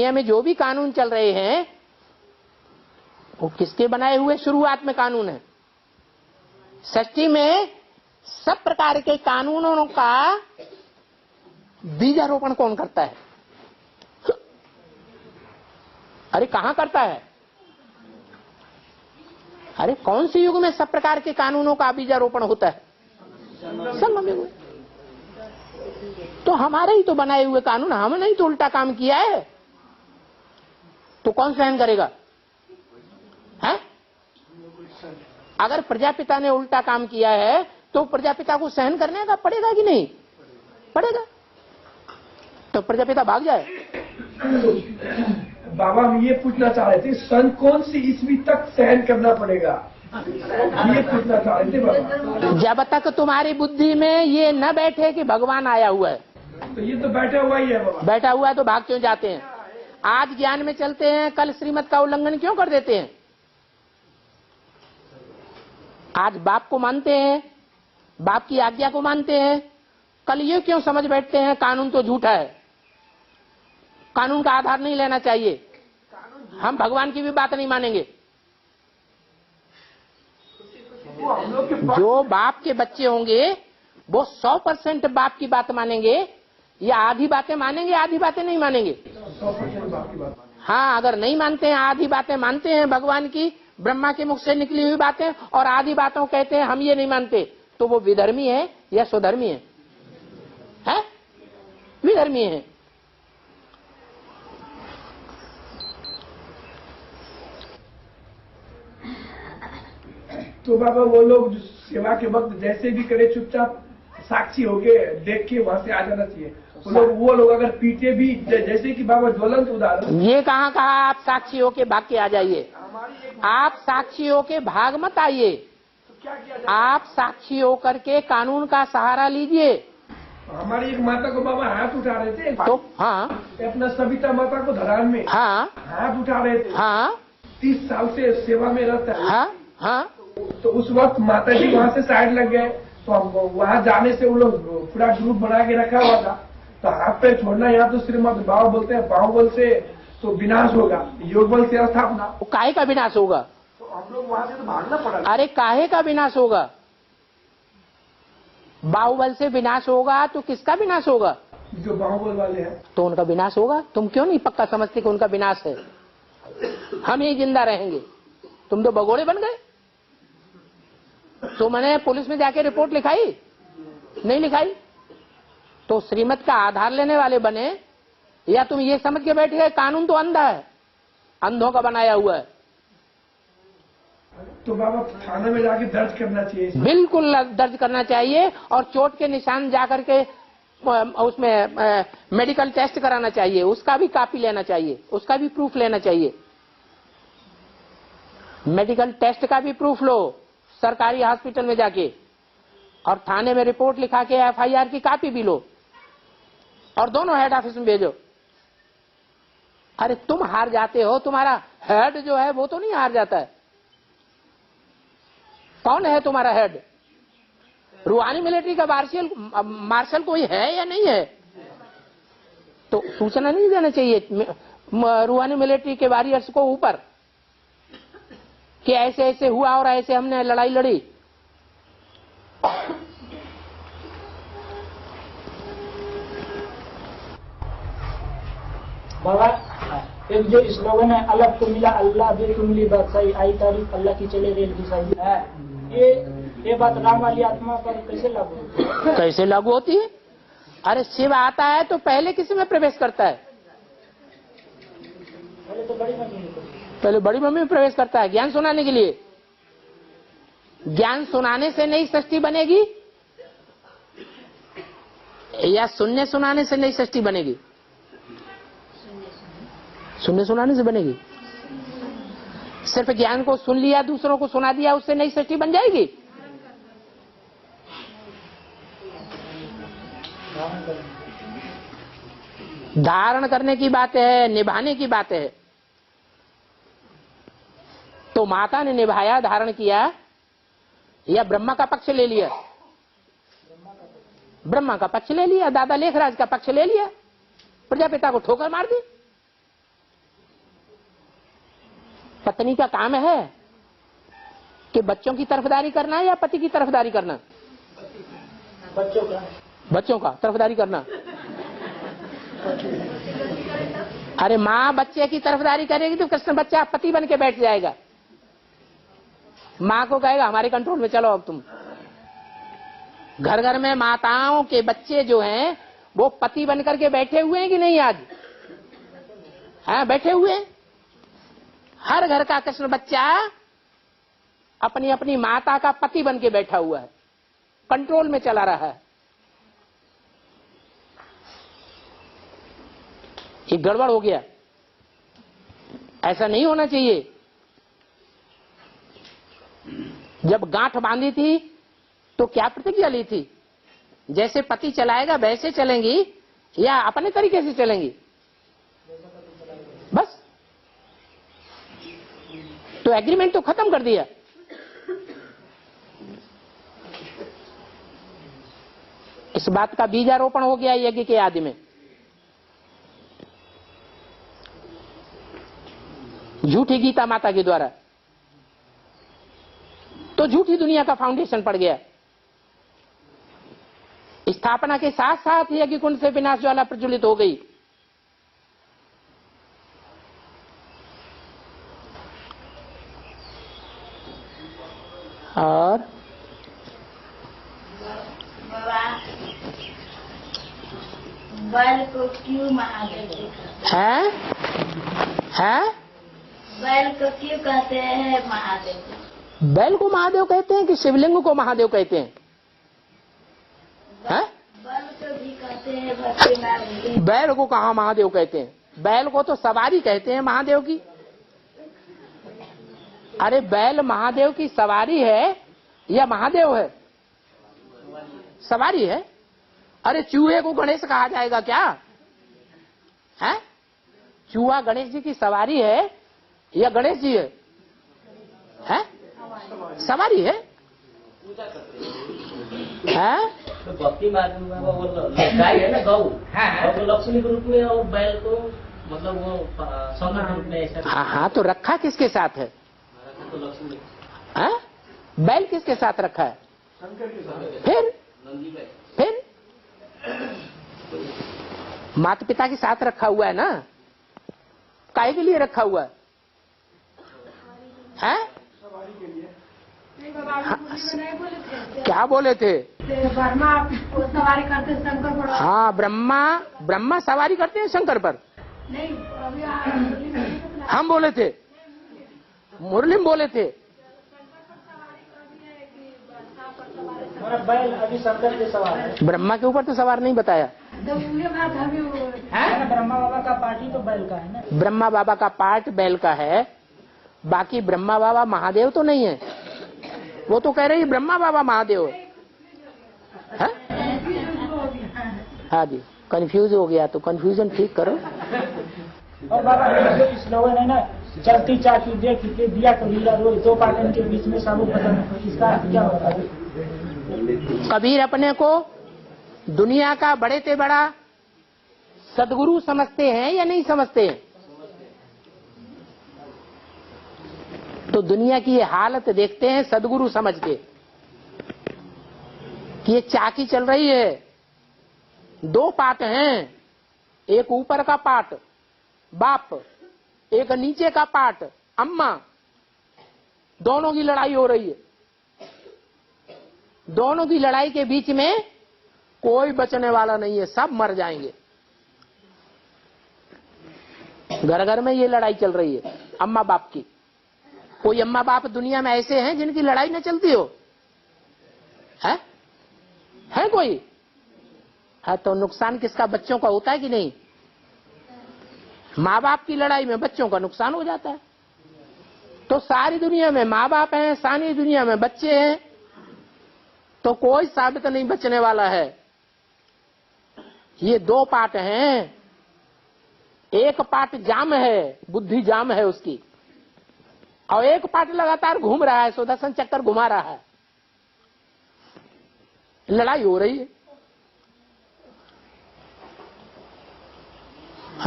दुनिया में जो भी कानून चल रहे हैं वो किसके बनाए हुए शुरुआत में कानून है? सृष्टि में सब प्रकार के कानूनों का बीजारोपण कौन करता है? अरे कहां करता है? अरे कौन से युग में सब प्रकार के कानूनों का बीजारोपण होता है? संगम युग। तो हमारे ही तो बनाए हुए कानून, हमने ही तो उल्टा काम किया है, तो कौन सहन करेगा? है? अगर प्रजापिता ने उल्टा काम किया है तो प्रजापिता को सहन करने का पड़ेगा कि नहीं पड़ेगा? तो प्रजापिता भाग जाए। बाबा हम ये पूछना चाह रहे थे, सन कौन सी ईस्वी तक सहन करना पड़ेगा, ये पूछना चाह रहे थे बाबा। जब तक तुम्हारी बुद्धि में ये न बैठे कि भगवान आया हुआ है। तो ये तो बैठा हुआ ही है बाबा। बैठा हुआ है तो भाग क्यों जाते हैं? आज ज्ञान में चलते हैं, कल श्रीमत का उल्लंघन क्यों कर देते हैं? आज बाप को मानते हैं, बाप की आज्ञा को मानते हैं, कल ये क्यों समझ बैठते हैं कानून तो झूठा है, कानून का आधार नहीं लेना चाहिए, हम भगवान की भी बात नहीं मानेंगे। जो बाप के बच्चे होंगे वो 100% बाप की बात मानेंगे या आधी बातें मानेंगे, आधी बातें नहीं मानेंगे? 100% बाप की बात। हाँ, अगर नहीं मानते हैं, आधी बातें मानते हैं भगवान की, ब्रह्मा के मुख से निकली हुई बातें, और आधी बातों कहते हैं हम ये नहीं मानते, तो वो विधर्मी है या स्वधर्मी है? विधर्मी है। तो बाबा वो लोग सेवा के वक्त जैसे भी करे चुपचाप साक्षी होके देख के वहाँ से आ जाना चाहिए। वो लोग अगर पीटे भी, जैसे कि बाबा ज्वलंत उदाहरण। ये कहाँ कहा आप साक्षी होके भाग के आ जाइए? आप साक्षी होके भाग मत आइए, आप साक्षी होकर के कानून का सहारा लीजिए। हमारी एक माता को बाबा हाथ उठा रहे थे, तो हाँ, अपना सविता माता को धरान में हाँ हाथ उठा रहे थे। हाँ 30 साल से सेवा में रहता है। हाँ हाँ। तो उस वक्त माता जी वहाँ से साइड लग गए, तो हम वहाँ जाने से वो लोग पूरा ग्रुप बना के रखा हुआ था, तो हाथ पैर छोड़ना, यहाँ तो श्रीमद भाव बोलते हैं, भाव बल से तो विनाश होगा, योग बल से स्थापना। काहे का विनाश होगा? तो हम लोग वहाँ से तो भागना पड़ा। अरे काहे का विनाश होगा? बाहुबल से विनाश होगा तो किसका विनाश होगा? जो बाहुबल वाले हैं तो उनका विनाश होगा। तुम क्यों नहीं पक्का समझते कि उनका विनाश है? हम ही जिंदा रहेंगे, तुम तो भगोड़े बन गए। तो मैंने पुलिस में जाके रिपोर्ट लिखाई? नहीं लिखाई। तो श्रीमत का आधार लेने वाले बने, या तुम ये समझ के बैठ गए कानून तो अंधा है, अंधों का बनाया हुआ है? तो बाबा थाने में जाके दर्ज करना चाहिए। बिल्कुल दर्ज करना चाहिए, और चोट के निशान जाकर के उसमें मेडिकल टेस्ट कराना चाहिए, उसका भी कॉपी लेना चाहिए, उसका भी प्रूफ लेना चाहिए। मेडिकल टेस्ट का भी प्रूफ लो सरकारी हॉस्पिटल में जाके, और थाने में रिपोर्ट लिखा के FIR की कॉपी भी लो, और दोनों हेड ऑफिस में भेजो। अरे तुम हार जाते हो, तुम्हारा हेड जो है वो तो नहीं हार जाता है। कौन है तुम्हारा हेड? रूहानी मिलिट्री का मार्शल कोई है या नहीं है? तो सूचना नहीं देना चाहिए रूहानी मिलिट्री के वॉरियर्स को ऊपर कि ऐसे ऐसे हुआ और ऐसे हमने लड़ाई लड़ी? बाबा एक जो स्लोगन है, अलग तो मिला अल्लाह भी तुम मिली बादशाही, आई तारीफ अल्लाह की चले रेल घिसाई है, ये बात राम वाली आत्मा पर कैसे लागू होती है? कैसे लागू होती है? अरे शिव आता है तो पहले किसी में प्रवेश करता है? पहले तो बड़ी मम्मी में, पहले बड़ी मम्मी में प्रवेश करता है, ज्ञान सुनाने के लिए। ज्ञान सुनाने से नई सृष्टि बनेगी या सुनने सुनाने से नई सृष्टि बनेगी? सुनने सुनाने से बनेगी। सिर्फ ज्ञान को सुन लिया, दूसरों को सुना दिया, उससे नई सृष्टि बन जाएगी? धारण करने की बात है, निभाने की बात है। तो माता ने निभाया, धारण किया, या ब्रह्मा का पक्ष ले लिया? ब्रह्मा का पक्ष ले लिया, दादा लेखराज का पक्ष ले लिया, प्रजापिता को ठोकर मार दी। पत्नी का काम है कि बच्चों की तरफदारी करना या पति की तरफदारी करना? बच्चों का तरफदारी करना। अरे माँ बच्चे की तरफदारी करेगी तो कृष्ण बच्चा पति बन के बैठ जाएगा। माँ को कहेगा हमारे कंट्रोल में चलो अब तुम। घर घर में माताओं के बच्चे जो हैं वो पति बन करके बैठे हुए हैं कि नहीं आज? हाँ, बैठे हुए हैं। हर घर का कृष्ण बच्चा अपनी अपनी माता का पति बन के बैठा हुआ है, कंट्रोल में चला रहा है। ये गड़बड़ हो गया, ऐसा नहीं होना चाहिए। जब गांठ बांधी थी तो क्या प्रतिज्ञा ली थी? जैसे पति चलाएगा वैसे चलेंगी या अपने तरीके से चलेंगी? बस, तो एग्रीमेंट तो खत्म कर दिया। इस बात का बीजारोपण हो गया यज्ञ के आदि में। झूठी गीता माता के द्वारा तो झूठी दुनिया का फाउंडेशन पड़ गया। स्थापना के साथ साथ यज्ञ कुंड से विनाश ज्वाला प्रज्वलित हो गई। और बैल को क्यों महादेव है? बैल को क्यों कहते हैं महादेव? बैल को महादेव कहते हैं कि शिवलिंग को महादेव कहते हैं? बैल को भी कहते हैं। बैल को कहाँ महादेव कहते हैं? बैल को तो सवारी कहते हैं महादेव की। अरे बैल महादेव की सवारी है या महादेव है? सवारी है। अरे चूहे को गणेश कहा जाएगा क्या? है? चूहा गणेश जी की सवारी है या गणेश जी है? है? सवारी है। तो भक्ति मार्ग में वो गाय है ना, गौ, और तो लक्ष्मी के रूप में और बैल को मतलब वो शंकर के रूप में ऐसा। हाँ, तो रखा किसके साथ है? तो लक्ष्मी। हाँ? बैल किसके साथ रखा है? फिर माता पिता के साथ रखा हुआ है ना। काहे के लिए रखा हुआ है? हैं? क्या बोले थे? ब्रह्मा को सवारी करते शंकर पर। हाँ, ब्रह्मा सवारी करते हैं शंकर पर। नहीं, अभी हम बोले थे, मुरली में बोले थे। बैल अभी शंकर पे सवार है। ब्रह्मा के ऊपर तो सवार नहीं बताया। तो ये बात अभी ब्रह्मा बाबा का पार्ट ही तो बैल का है ना। ब्रह्मा बाबा का पार्ट बैल का है, बाकी ब्रह्मा बाबा महादेव तो नहीं है। वो तो कह रही ब्रह्मा बाबा महादेव है। हाँ जी, कंफ्यूज हो गया तो कंफ्यूजन ठीक करो। और बाबा जो स्लोगन है ना, चलती चाकी देख के दिया कबीरा रोज, दो पाटन के बीच में साबु खत्म, इसका क्या होता है? कबीर अपने को दुनिया का बड़े से बड़ा सदगुरु समझते हैं या नहीं समझते हैं? तो दुनिया की ये हालत देखते हैं सदगुरु समझ के कि ये चाकी चल रही है, दो पाट हैं, एक ऊपर का पाट बाप, एक नीचे का पाट अम्मा, दोनों की लड़ाई हो रही है। दोनों की लड़ाई के बीच में कोई बचने वाला नहीं है, सब मर जाएंगे। घर घर में ये लड़ाई चल रही है अम्मा बाप की। कोई अम्मा बाप दुनिया में ऐसे हैं जिनकी लड़ाई न चलती हो? है कोई? है तो नुकसान किसका? बच्चों का होता है कि नहीं? माँ बाप की लड़ाई में बच्चों का नुकसान हो जाता है। तो सारी दुनिया में माँ बाप हैं, सारी दुनिया में बच्चे हैं, तो कोई साबित नहीं बचने वाला है। ये दो पार्ट हैं, एक पार्ट जाम है, बुद्धि जाम है उसकी, और एक पार्ट लगातार घूम रहा है, सुदर्शन चक्कर घुमा रहा है। लड़ाई हो रही है।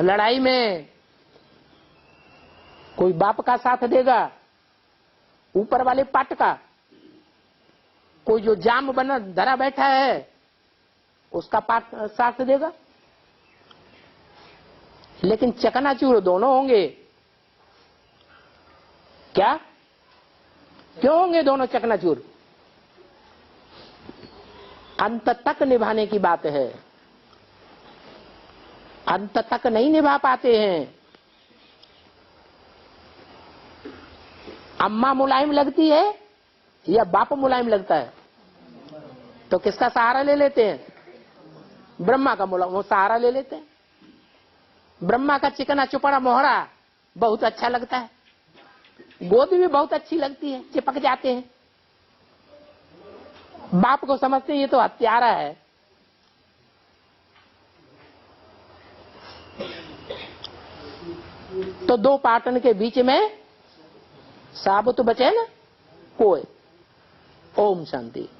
लड़ाई में कोई बाप का साथ देगा, ऊपर वाले पाट का, कोई जो जाम बना धरा बैठा है उसका पाट साथ देगा। लेकिन चकनाचूर दोनों होंगे। क्या? क्यों होंगे दोनों चकनाचूर? अंत तक निभाने की बात है। अंत तक नहीं निभा पाते हैं। अम्मा मुलायम लगती है या बाप मुलायम लगता है? तो किसका सहारा ले लेते हैं? ब्रह्मा का मुलायम सहारा ले लेते हैं। ब्रह्मा का चिकना चुपड़ा मोहरा बहुत अच्छा लगता है, गोद भी बहुत अच्छी लगती है, चिपक जाते हैं। बाप को समझते हैं ये तो हत्यारा है। तो दो पाटन के बीच में साबुत बचे ना कोई। ओम शांति।